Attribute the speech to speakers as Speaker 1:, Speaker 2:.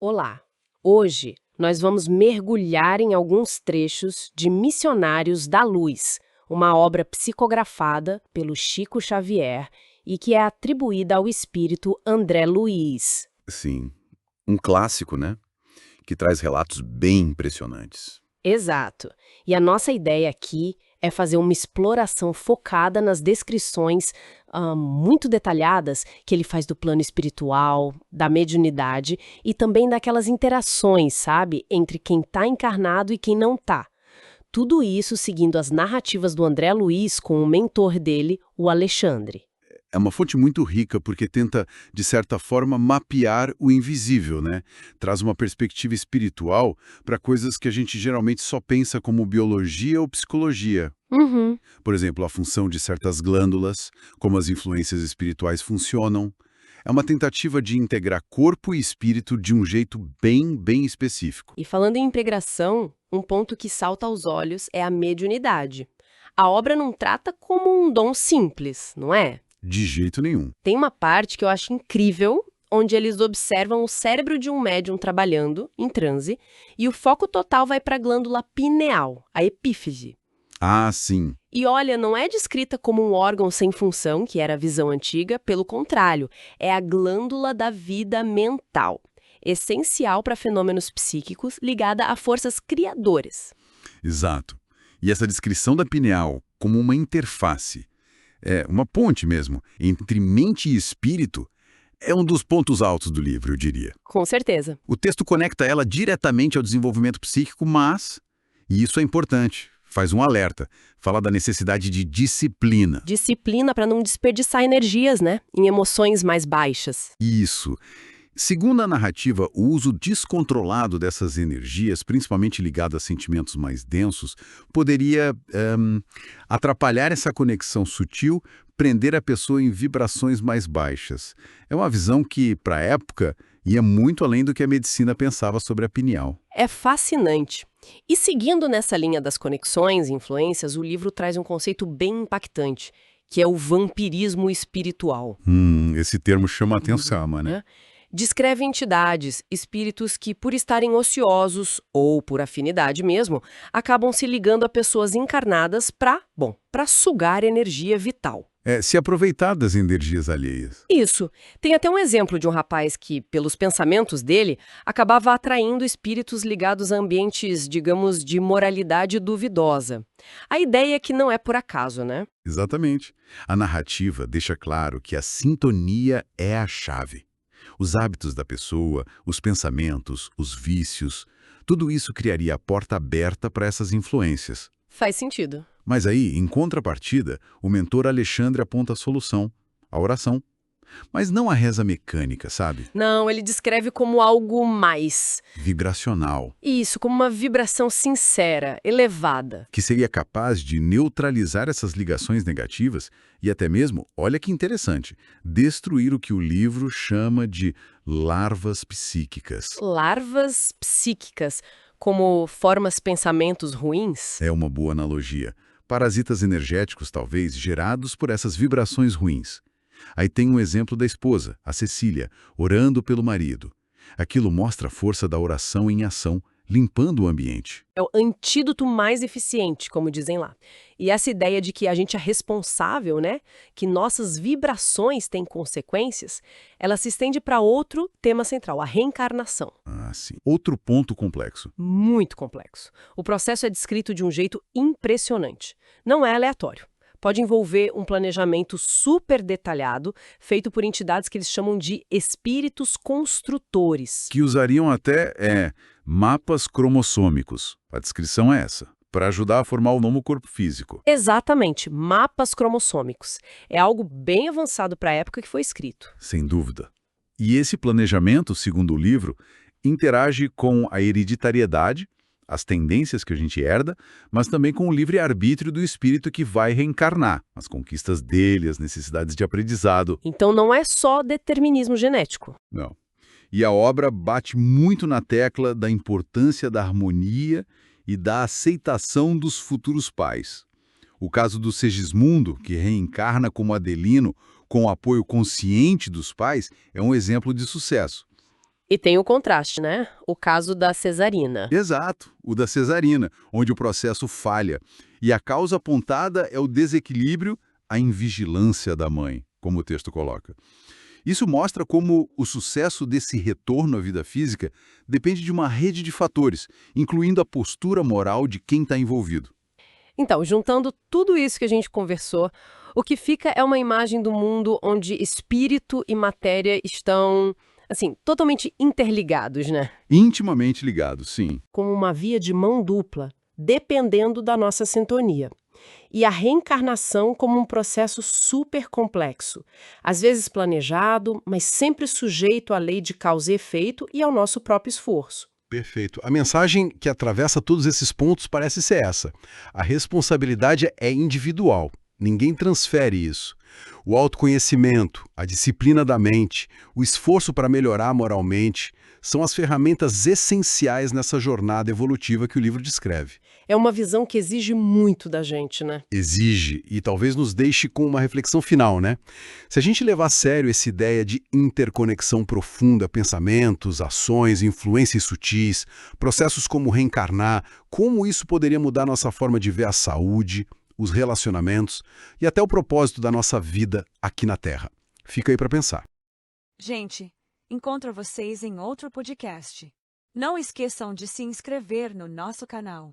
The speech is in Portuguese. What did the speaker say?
Speaker 1: Olá! Hoje nós vamos mergulhar em alguns trechos de Missionários da Luz, uma obra psicografada pelo Chico Xavier e que é atribuída ao espírito André Luiz.
Speaker 2: Sim, um clássico, né? Que traz relatos bem impressionantes.
Speaker 1: Exato. E a nossa ideia aqui é fazer uma exploração focada nas descrições muito detalhadas que ele faz do plano espiritual, da mediunidade e também daquelas interações, sabe, entre quem está encarnado e quem não está. Tudo isso seguindo as narrativas do André Luiz com o mentor dele, o Alexandre.
Speaker 2: É uma fonte muito rica porque tenta, de certa forma, mapear o invisível, né? Traz uma perspectiva espiritual para coisas que a gente geralmente só pensa como biologia ou psicologia.
Speaker 1: Uhum.
Speaker 2: Por exemplo, a função de certas glândulas, como as influências espirituais funcionam. É uma tentativa de integrar corpo e espírito de um jeito bem específico.
Speaker 1: E falando em integração, um ponto que salta aos olhos é a mediunidade. A obra não trata como um dom simples, não é?
Speaker 2: De jeito nenhum.
Speaker 1: Tem uma parte que eu acho incrível, onde eles observam o cérebro de um médium trabalhando, em transe, e o foco total vai para a glândula pineal, a epífise.
Speaker 2: Ah, sim.
Speaker 1: E olha, não é descrita como um órgão sem função, que era a visão antiga, pelo contrário, é a glândula da vida mental, essencial para fenômenos psíquicos, ligada a forças criadoras.
Speaker 2: Exato. E essa descrição da pineal como uma interface, uma ponte mesmo, entre mente e espírito, é um dos pontos altos do livro, eu diria.
Speaker 1: Com certeza.
Speaker 2: O texto conecta ela diretamente ao desenvolvimento psíquico, mas, e isso é importante, faz um alerta, fala da necessidade de disciplina.
Speaker 1: Disciplina para não desperdiçar energias, né? Em emoções mais baixas.
Speaker 2: Isso. Segundo a narrativa, o uso descontrolado dessas energias, principalmente ligado a sentimentos mais densos, poderia atrapalhar essa conexão sutil, prender a pessoa em vibrações mais baixas. É uma visão que, para a época, ia muito além do que a medicina pensava sobre a pineal.
Speaker 1: É fascinante. E seguindo nessa linha das conexões e influências, o livro traz um conceito bem impactante, que é o vampirismo espiritual.
Speaker 2: Esse termo chama a atenção, né?
Speaker 1: Né? Descreve entidades, espíritos que, por estarem ociosos ou por afinidade mesmo, acabam se ligando a pessoas encarnadas para sugar energia vital.
Speaker 2: Se aproveitar das energias alheias.
Speaker 1: Isso. Tem até um exemplo de um rapaz que, pelos pensamentos dele, acabava atraindo espíritos ligados a ambientes, digamos, de moralidade duvidosa. A ideia é que não é por acaso, né?
Speaker 2: Exatamente. A narrativa deixa claro que a sintonia é a chave. Os hábitos da pessoa, os pensamentos, os vícios, tudo isso criaria a porta aberta para essas influências.
Speaker 1: Faz sentido.
Speaker 2: Mas aí, em contrapartida, o mentor Alexandre aponta a solução, a oração. Mas não a reza mecânica, sabe?
Speaker 1: Não, ele descreve como algo mais.
Speaker 2: Vibracional,
Speaker 1: Isso, como uma vibração sincera, elevada.
Speaker 2: que seria capaz de neutralizar essas ligações negativas e até mesmo, olha que interessante, destruir o que o livro chama de larvas psíquicas.
Speaker 1: Larvas psíquicas, como formas pensamentos ruins.
Speaker 2: É uma boa analogia. Parasitas energéticos, talvez, gerados por essas vibrações ruins. Aí tem um exemplo da esposa, a Cecília, orando pelo marido. Aquilo mostra a força da oração em ação, limpando o ambiente.
Speaker 1: É o antídoto mais eficiente, como dizem lá. E essa ideia de que a gente é responsável, né? Que nossas vibrações têm consequências, ela se estende para outro tema central, a reencarnação.
Speaker 2: Ah, sim. Outro ponto complexo.
Speaker 1: Muito complexo. O processo é descrito de um jeito impressionante. Não é aleatório. Pode envolver um planejamento super detalhado, feito por entidades que eles chamam de espíritos construtores.
Speaker 2: Que usariam até, mapas cromossômicos. A descrição é essa. Para ajudar a formar o novo corpo físico.
Speaker 1: Exatamente, mapas cromossômicos. É algo bem avançado para a época que foi escrito.
Speaker 2: Sem dúvida. E esse planejamento, segundo o livro, interage com a hereditariedade, as tendências que a gente herda, mas também com o livre-arbítrio do espírito que vai reencarnar, as conquistas dele, as necessidades de aprendizado.
Speaker 1: Então não é só determinismo genético.
Speaker 2: Não. E a obra bate muito na tecla da importância da harmonia e da aceitação dos futuros pais. O caso do Segismundo, que reencarna como Adelino, com o apoio consciente dos pais, é um exemplo de sucesso.
Speaker 1: E tem o contraste, né? O caso da cesarina.
Speaker 2: Exato, o da cesarina, onde o processo falha. E a causa apontada é o desequilíbrio, a invigilância da mãe, como o texto coloca. Isso mostra como o sucesso desse retorno à vida física depende de uma rede de fatores, incluindo a postura moral de quem está envolvido.
Speaker 1: Então, juntando tudo isso que a gente conversou, o que fica é uma imagem do mundo onde espírito e matéria estão, assim, totalmente interligados, né?
Speaker 2: Intimamente ligados, sim.
Speaker 1: Como uma via de mão dupla, dependendo da nossa sintonia. E a reencarnação como um processo super complexo, às vezes planejado, mas sempre sujeito à lei de causa e efeito e ao nosso próprio esforço.
Speaker 2: Perfeito. A mensagem que atravessa todos esses pontos parece ser essa. A responsabilidade é individual. Ninguém transfere isso. O autoconhecimento, a disciplina da mente, o esforço para melhorar moralmente são as ferramentas essenciais nessa jornada evolutiva que o livro descreve.
Speaker 1: É uma visão que exige muito da gente, né?
Speaker 2: Exige e talvez nos deixe com uma reflexão final, né? Se a gente levar a sério essa ideia de interconexão profunda, pensamentos, ações, influências sutis, processos como reencarnar, como isso poderia mudar nossa forma de ver a saúde, os relacionamentos e até o propósito da nossa vida aqui na Terra. Fica aí para pensar.
Speaker 3: Gente, encontro vocês em outro podcast. Não esqueçam de se inscrever no nosso canal.